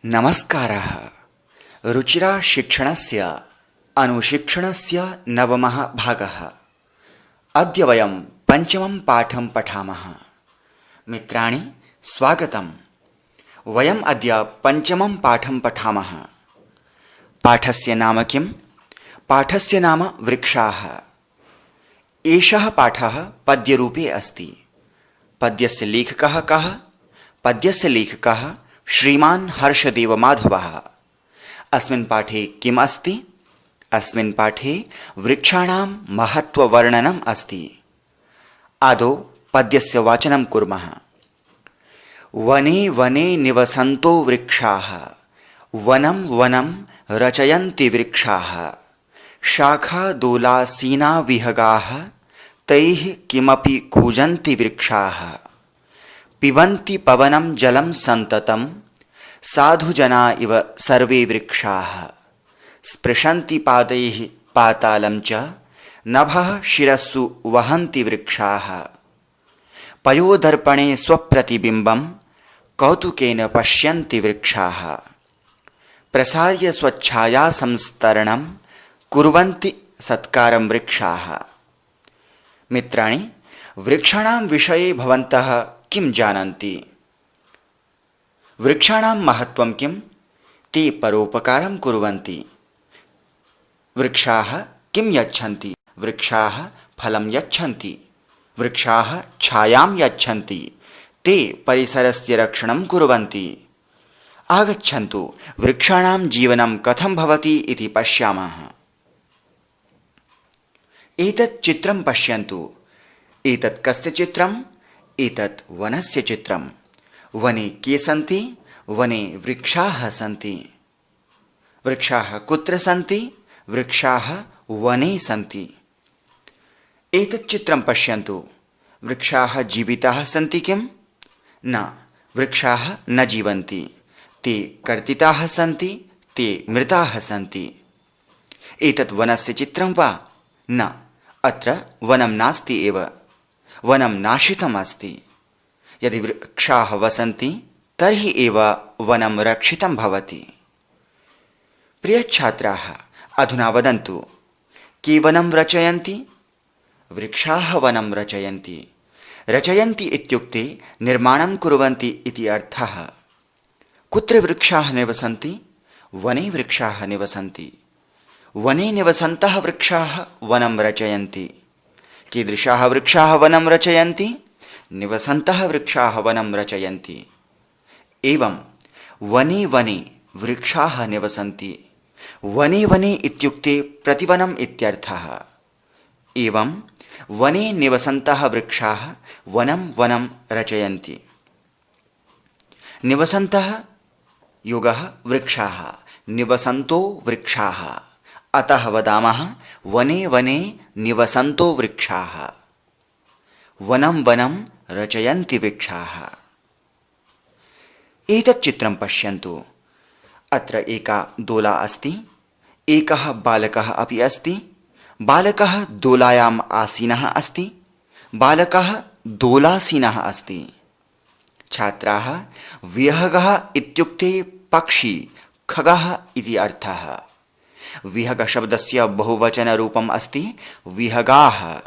नमस्कारः। रुचिरा शिक्षणस्य अनुशिक्षणस्य नवमः भागः। अद्य वयं पञ्चमं पाठं पठामः। मित्राणि स्वागतम्। वयम् अद्य पञ्चमं पाठं पठामः। पाठस्य नाम किम्? पाठस्य नाम वृक्षाः। एषः पाठः पद्यरूपे अस्ति। पद्यस्य लेखकः कः? पद्यस्य लेखकः श्रीमान् हर्षदेव माधवः। अस्मिन् पाठे किम् अस्ति? अस्मिन् पाठे वृक्षाणां महत्त्ववर्णनम् अस्ति। आदौ पद्यस्य वाचनं कुर्मः। वने वने निवसन्तो वृक्षाः, वनं वनं रचयन्ति वृक्षाः, शाखादोलासीना विहगाः, तैः किमपि कूजन्ति वृक्षाः। पिबन्ति पवनं जलं सन्ततं, साधुजना इव सर्वे वृक्षाः। स्पृशन्ति पादैः पातालं च, नभः शिरस्सु वहन्ति वृक्षाः। पयोदर्पणे स्वप्रतिबिम्बं, कौतुकेन पश्यन्ति वृक्षाः। प्रसार्य स्वच्छायासंस्तरणं, कुर्वन्ति सत्कारं वृक्षाः। मित्राणि, वृक्षाणां विषये भवन्तः किं जानन्ति? वृक्षाणां महत्त्वं किम्? ते परोपकारं कुर्वन्ति। वृक्षाः किं यच्छन्ति? वृक्षाः फलं यच्छन्ति, वृक्षाः छायां यच्छन्ति, ते परिसरस्य रक्षणं कुर्वन्ति। आगच्छन्तु वृक्षाणां जीवनं कथं भवति इति पश्यामः। एतत् चित्रं पश्यन्तु। एतत् कस्य चित्रम्? एतत् वनस्य चित्रम्। वने के सन्ति? वने वृक्षाः सन्ति। वृक्षाः कुत्र सन्ति? वृक्षाः वने सन्ति। एतत् चित्रं पश्यन्तु। वृक्षाः जीविताः सन्ति किम्? न, वृक्षाः न जीवन्ति। ते कर्तिताः सन्ति, ते मृताः सन्ति। एतत् वनस्य चित्रं वा? न, अत्र वनं नास्ति एव। वनं नाशितम् अस्ति। यदि वृक्षाः वसन्ति तर्हि एव वनं रक्षितं भवति। प्रियछात्राः, अधुना वदन्तु, के वनं रचयन्ति? वृक्षाः वनं रचयन्ति। रचयन्ति इत्युक्ते निर्माणं कुर्वन्ति इति अर्थः। कुत्र वृक्षाः निवसन्ति? वने वृक्षाः निवसन्ति। वने निवसन्तः वृक्षाः वनं रचयन्ति। कीदृशाः वृक्षाः वनं रचयन्ति? निवसन्तः वृक्षाः वनं रचयन्ति। एवं वने वने वृक्षाः निवसन्ति। वने वने इत्युक्ते प्रतिवनम् इत्यर्थः। एवं वने निवसन्तः वृक्षाः वनं वनं रचयन्ति। निवसन्तः योगः वृक्षाः, निवसन्तो वृक्षाः। अतः वदामः वने वने निवसन्तो वृक्षाः, वनं वनं रचयन्ति वृक्षाः। एतत् चित्रं पश्यन्तु। अत्र एका दोला अस्ति, एकः बालकः अपि अस्ति। बालकः दोलायाम् आसीनः अस्ति, बालकः दोलासीनः अस्ति। छात्राः, विहगः इत्युक्ते पक्षी, खगः इति अर्थः। विहग शब्दस्य बहुवचनरूपम् अस्ति विहगाः।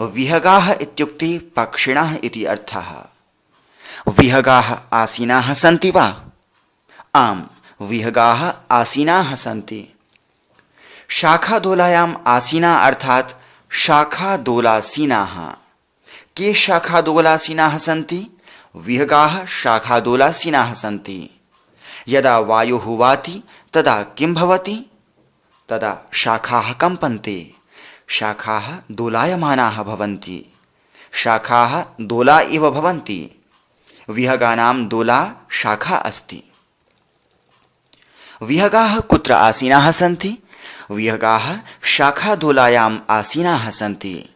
विहगाः इत्युक्ते पक्षिणः इति अर्थः। विहगाः आसीनाः सन्ति वा? आम्, विहगाः आसीनाः सन्ति। शाखादोलायाम् आसीना अर्थात् शाखादोलासीनाः। के शाखादोलासीनाः सन्ति? विहगाः शाखादोलासीनाः सन्ति। यदा वायुः वाति तदा किं भवति? तदा शाखाः कम्पन्ते, शाखाः दोलायमानाः भवन्ति। शाखाः दोला इव भवन्ति। विहगानां दोला शाखा अस्ति। विहगाः कुत्र आसीनाः सन्ति? विहगाः शाखादोलायाम् आसीनाः सन्ति।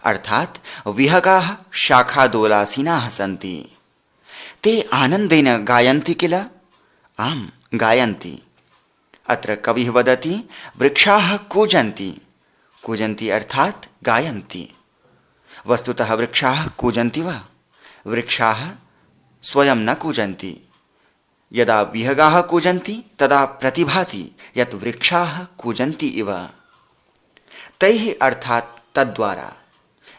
अर्थात् विहगाः शाखादोलासीनाः सन्ति। ते आनन्देन गायन्ति किल? आम्, गायन्ति। अत्र कविः वदति वृक्षाः कूजन्ति। कूजन्ति अर्थात् गायन्ति। वस्तुतः वृक्षाः कूजन्ति वा? वृक्षाः स्वयं न कूजन्ति। यदा विहगाः कूजन्ति तदा प्रतिभाति यत् वृक्षाः कूजन्ति इव। तैः अर्थात् तद्वारा,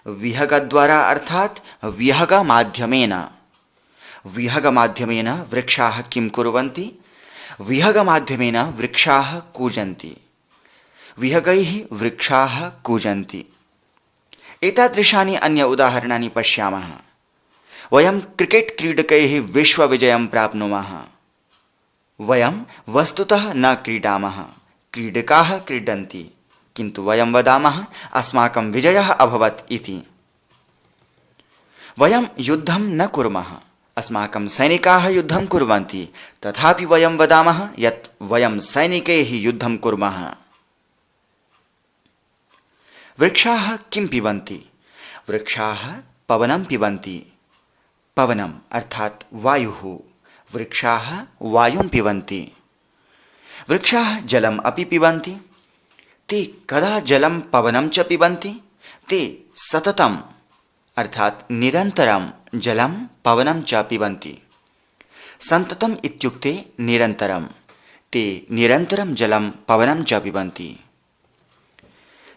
विहगद्वारा अर्थात् विहगमाध्यमेन। विहगमाध्यमेन वृक्षाः किं कुर्वन्ति? विहगमाध्यमेन वृक्षाः कूजन्ति, विहगैः वृक्षाः कूजन्ति। एतादृशानि अन्य उदाहरणानि पश्यामः। वयं क्रिकेट् क्रीडकैः विश्वविजयं प्राप्नुमः। वयं वस्तुतः न क्रीडामः, क्रीडकाः क्रीडन्ति, किन्तु वयं वदामः अस्माकं विजयः अभवत् इति। वयं युद्धं न कुर्मः, अस्माकं सैनिकाः युद्धं कुर्वन्ति, तथापि वयं वदामः यत् वयं सैनिकैः युद्धं कुर्मः। वृक्षाः किं पिबन्ति? वृक्षाः पवनं पिबन्ति। पवनम् अर्थात् वायुः, वृक्षाः वायुं पिबन्ति। वृक्षाः जलम् अपि पिबन्ति। ते कदा जलं पवनं च पिबन्ति? ते सततम् अर्थात् निरन्तरं जलं पवनं च पिबन्ति। सन्ततम् इत्युक्ते निरन्तरं। ते निरन्तरं जलं पवनं च पिबन्ति।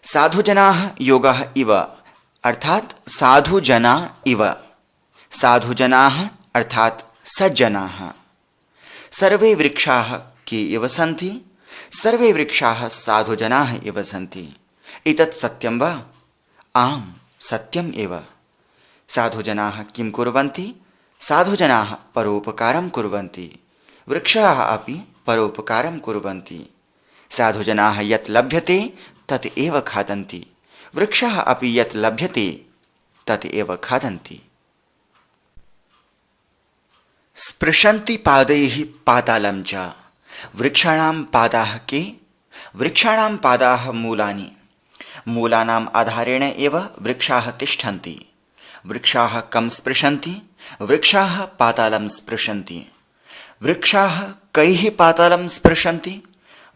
साधुजनाः योगः इव अर्थात् साधुजना इव। साधुजनाः अर्थात् सज्जनाः। सर्वे वृक्षाः के इव सन्ति? सर्वे वृक्षाः साधुजनाः इव सन्ति। एतत् सत्यं वा? आम्, सत्यम् एव। साधुजनाः किं कुर्वन्ति? साधुजनाः परोपकारं कुर्वन्ति। वृक्षाः अपि परोपकारं कुर्वन्ति। साधुजनाः यत् लभ्यते तत् एव खादन्ति। वृक्षाः अपि यत् लभ्यते तत् एव खादन्ति। स्पृशन्ति पादैः पातालं च। वृक्षाणां पादाः के? वृक्षाणां पादाः मूलानि। मूलानाम् आधारेण एव वृक्षाः तिष्ठन्ति। वृक्षाः कं स्पृशन्ति? वृक्षाः पातालं स्पृशन्ति। वृक्षाः कैः पातालं स्पृशन्ति?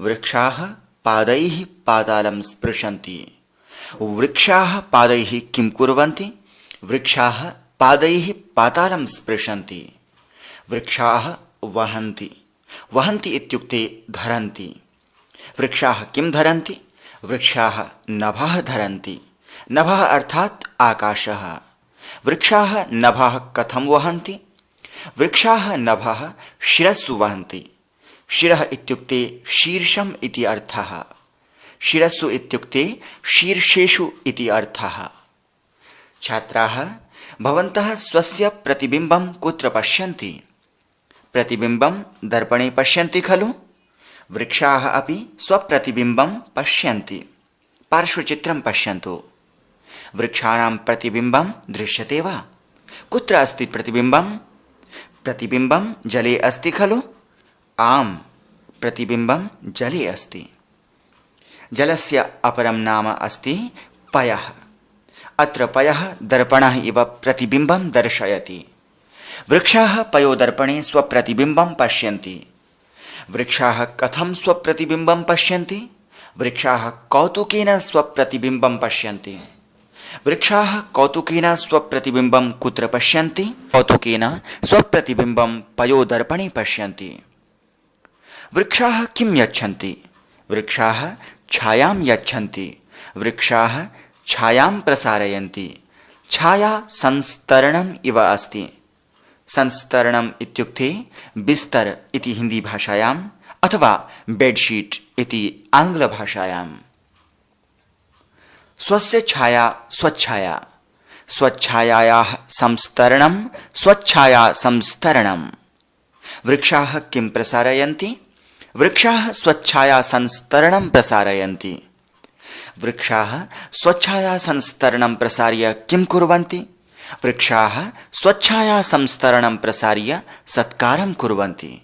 वृक्षाः पादैः पातालं स्पृशन्ति। वृक्षाः पादैः किं कुर्वन्ति? वृक्षाः पादैः पातालं स्पृशन्ति। वृक्षाः वहन्ति। वहन्ति इत्युक्ते धरन्ति। वृक्षाः किं धरन्ति? वृक्षाः नभः धरन्ति। नभः अर्थात् आकाशः। वृक्षाः नभः कथं वहन्ति? वृक्षाः नभः शिरस्सु वहन्ति। शिरः इत्युक्ते शीर्षम् इति अर्थः। शिरस्सु इत्युक्ते शीर्षेषु इति अर्थः। छात्राः, भवन्तः स्वस्य प्रतिबिम्बं कुत्र पश्यन्ति? प्रतिबिम्बं दर्पणे पश्यन्ति खलु? वृक्षाः अपि स्वप्रतिबिम्बं पश्यन्ति। पार्श्वचित्रं पश्यन्तु। वृक्षाणां प्रतिबिम्बं दृश्यते वा? कुत्र अस्ति प्रतिबिम्बं? प्रतिबिम्बं जले अस्ति खलु? आम्, प्रतिबिम्बं जले अस्ति। जलस्य अपरं नाम अस्ति पयः। अत्र पयः दर्पणः इव प्रतिबिम्बं दर्शयति। वृक्षाः पयोदर्पणे स्वप्रतिबिम्बं पश्यन्ति। वृक्षाः कथं स्वप्रतिबिम्बं पश्यन्ति? वृक्षाः कौतुकेन स्वप्रतिबिम्बं पश्यन्ति। वृक्षाः कौतुकेन स्वप्रतिबिम्बं कुत्र पश्यन्ति? कौतुकेन स्वप्रतिबिम्बं पयोदर्पणे पश्यन्ति। वृक्षाः किं यच्छन्ति? वृक्षाः छायां यच्छन्ति। वृक्षाः छायां प्रसारयन्ति। छाया संस्तरणम् इव अस्ति। संस्तरणम् इत्युक्ते बिस्तर इति हिंदी भाषायाम् अथवा बेडशीट इति आङ्ग्लभाषायाम्। स्वस्य छाया स्वच्छाया। स्वच्छायायाः संस्तरणं स्वच्छाया संस्तरणम्। वृक्षाः किं प्रसारयन्ति? वृक्षाः स्वच्छाया संस्तरणं प्रसारयन्ति। वृक्षाः स्वच्छाया संस्तरणं प्रसार्य किं कुर्वन्ति? वृक्षाः स्वच्छाया संस्तरणं प्रसार्य सत्कारं कुर्वन्ति।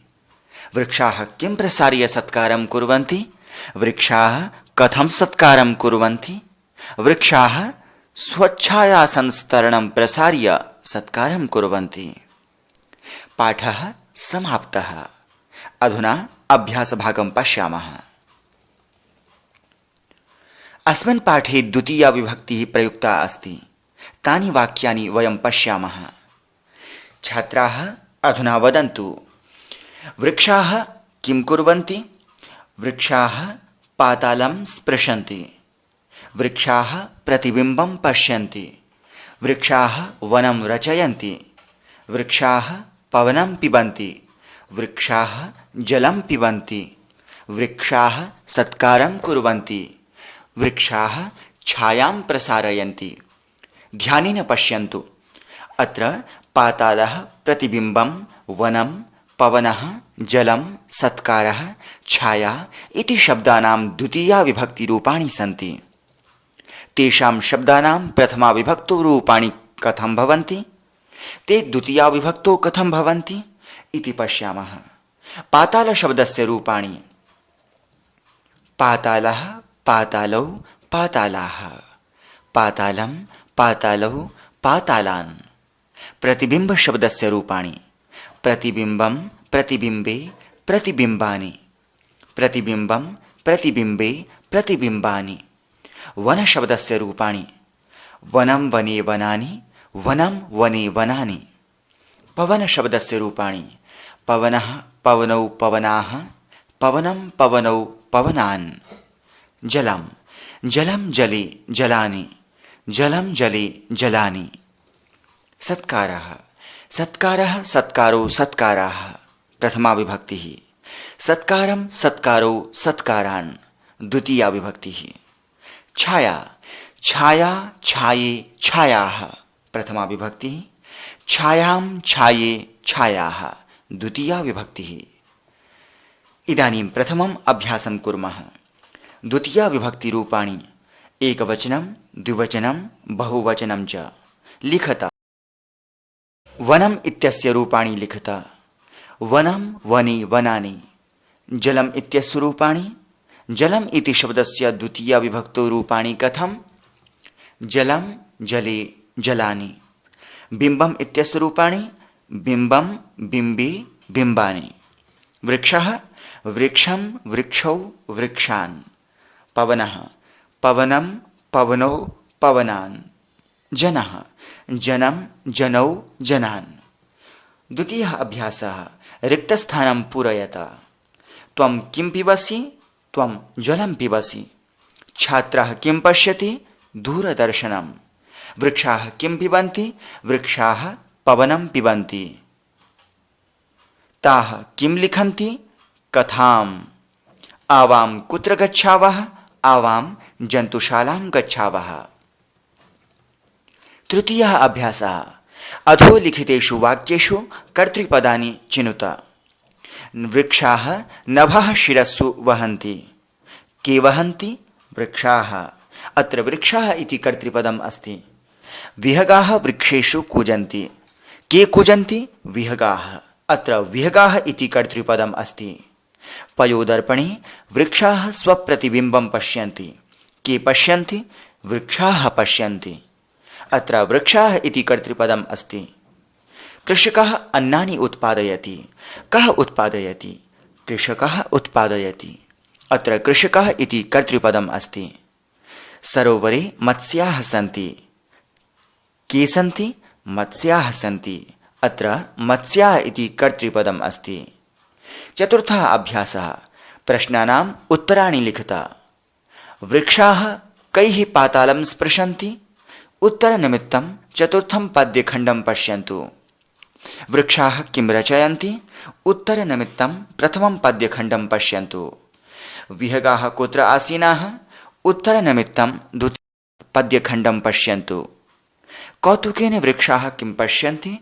वृक्षाः किं प्रसार्य सत्कारं कुर्वन्ति? वृक्षाः कथं सत्कारं कुर्वन्ति? वृक्षाः स्वच्छाया संस्तरणं प्रसार्य सत्कारं कुर्वन्ति। पाठः समाप्तः। अधुना अभ्यासभागं पश्यामः। अस्मिन् पाठे द्वितीया विभक्तिः प्रयुक्ता अस्ति। तानि वाक्यानि वयं पश्यामः। छात्राः, अधुना वदन्तु, वृक्षाः किं कुर्वन्ति? वृक्षाः पातालं स्पृशन्ति, वृक्षाः प्रतिबिम्बं पश्यन्ति, वृक्षाः वनं रचयन्ति, वृक्षाः पवनं पिबन्ति, वृक्षाः जलं पिबन्ति, वृक्षाः सत्कारं कुर्वन्ति, वृक्षाः छायां प्रसारयन्ति। ध्यानेन पश्यन्तु, अत्र पातालः, प्रतिबिम्बं, वनं, पवनः, जलं, सत्कारः, छाया इति शब्दानां द्वितीया विभक्तिरूपाणि सन्ति। तेषां शब्दानां प्रथमा विभक्तौ रूपाणि कथं भवन्ति? ते द्वितीया विभक्तौ कथं भवन्ति इति पश्यामः। पाताल शब्दस्य रूपाणि: पातालः, पातालौ, पातालाः, पातालं, पातालौ, पातालान्। प्रतिबिम्ब शब्दस्य रूपाणि: प्रतिबिम्बं, प्रतिबिम्बे, प्रतिबिम्बानि, प्रतिबिम्बं, प्रतिबिम्बे, प्रतिबिम्बानि। वन शब्दस्य रूपाणि: वनं, वने, वनानि, वनं, वने, वनानि। पवन शब्दस्य रूपाणि: पवनः, पवनौ, पवनाः, पवनं, पवनौ, पवनान्। जलं, जलं, जले, जलानि, जलं, जले, जलानि। सत्कारः, सत्कारः, सत्कारो, सत्काराः, प्रथमा विभक्तिः। सत्कारं, सत्कारो, सत्कारान्, द्वितीया विभक्तिः। छाया, छाया, छाये, छायाः, प्रथमा विभक्तिः। छायां, छाये, छायाः, द्वितीया विभक्तिः। इदानीं प्रथमम् अभ्यासं कुर्मः। द्वितीया विभक्तिरूपाणि एकवचनं, द्विवचनं, बहुवचनं च लिखत। वनम् इत्यस्य रूपाणि लिखत। वनं, वने, वनानि। जलम् इत्यस्य रूपाणि: जलम् इति शब्दस्य द्वितीया विभक्तौ रूपाणि कथं? जलं, जले, जलानि। बिम्बम् इत्यस्य रूपाणि: बिम्बं, बिम्बे, बिम्बानि। वृक्षः, वृक्षं, वृक्षौ, वृक्षान्। पवनः, पवनं, पवनौ, पवनान्। जनः, जनं, जनौ, जनान्। द्वितीयः अभ्यासः: रिक्तस्थानं पूरयत। त्वं किं पिबसि? त्वं जलं पिबसि। छात्रः किं पश्यति? दूरदर्शनं। वृक्षाः किं पिबन्ति? वृक्षाः पवनं पिबन्ति। ताः किं लिखन्ति? कथाम्। आवां कुत्र गच्छावः? आवां जन्तुशालां गच्छावः। तृतीयः अभ्यासः: अधोलिखितेषु वाक्येषु कर्तृपदानि चिनुत। वृक्षाः नभः शिरस्सु वहन्ति। के वहन्ति? वृक्षाः। अत्र वृक्षाः इति कर्तृपदम् अस्ति। विहगाः वृक्षेषु कूजन्ति। के कूजन्ति? विहगाः। अत्र विहगाः इति कर्तृपदम् अस्ति। पयोदर्पणे वृक्षाः स्वप्रतिबिम्बं पश्यन्ति। के पश्यन्ति? वृक्षाः पश्यन्ति। अत्र वृक्षाः इति कर्तृपदम् अस्ति। कृषकः अन्नानि उत्पादयति। कः उत्पादयति? कृषकः उत्पादयति। अत्र कृषकः इति कर्तृपदम् अस्ति। सरोवरे मत्स्याः सन्ति। के सन्ति? मत्स्याः सन्ति। अत्र मत्स्याः इति कर्तृपदम् अस्ति। चतुर्थः अभ्यासः: प्रश्नानाम् उत्तराणि लिखत। वृक्षाः कैः पातालं स्पृशन्ति? उत्तरनिमित्तं चतुर्थं पद्यखण्डं पश्यन्तु। वृक्षाः किं रचयन्ति? उत्तरनिमित्तं प्रथमं पद्यखण्डं पश्यन्तु। विहगाः कुत्र आसीनाः? उत्तरनिमित्तं द्वितीयं पद्यखण्डं पश्यन्तु। कौतुकेन वृक्षाः किं पश्यन्ति?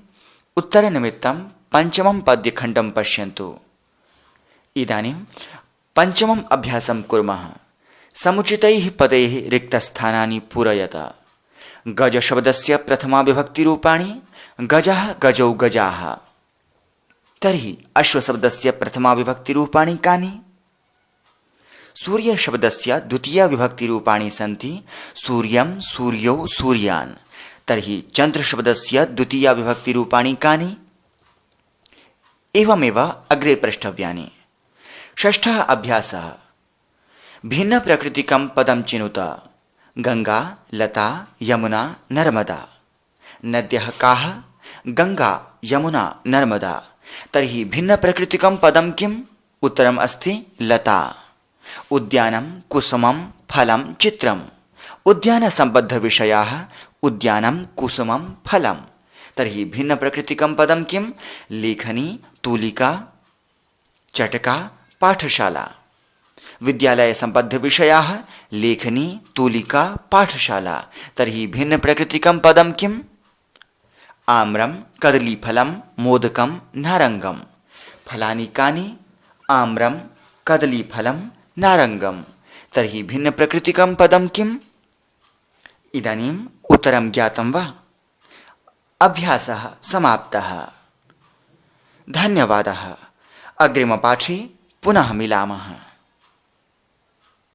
उत्तरनिमित्तं पञ्चमं पद्यखण्डं पश्यन्तु। इदानीं पञ्चमम् अभ्यासं कुर्मः। समुचितैः पदैः रिक्तस्थानानि पूरयत। गजशब्दस्य प्रथमा विभक्तिरूपाणि: गजः, गजौ, गजाः। तर्हि अश्वशब्दस्य प्रथमा विभक्तिरूपाणि कानि? सूर्यशब्दस्य द्वितीया विभक्तिरूपाणि सन्ति। सूर्यं, सूर्यौ, सूर्यान्। तर्हि चन्द्रशब्दस्य द्वितीया विभक्तिरूपाणि कानि? एवमेव अग्रे प्रष्टव्यानि। षष्ठः अभ्यासः: भिन्नप्रकृतिकं पदं चिनुत। गंगा, लता, यमुना, नर्मदा। नद्यः काः? गंगा, यमुना, नर्मदा। तर्हि भिन्नप्रकृतिकं पदं किम्? उत्तरम् अस्ति लता। उद्यानं कुसुमं फलं चित्रम्। उद्यानसम्बद्धविषयाः उद्यानं कुसुमं फलं। तर्हि भिन्नप्रकृतिकं पदं किं? लेखनी तूलिका चटका पाठशाला। विद्यालयसम्बद्धविषयाः लेखनी तूलिका पाठशाला। तर्हि भिन्नप्रकृतिकं पदं किम्? आम्रं कदलीफलं मोदकं नारङ्गं। फलानि कानि? आम्रं कदलीफलं नारङ्गं। तर्हि भिन्नप्रकृतिकं पदं किम्? इदानीम् उत्तरं ज्ञातं वा? अभ्यासः समाप्तः। धन्यवादः। अग्रिमपाठे पुनः मिलामः।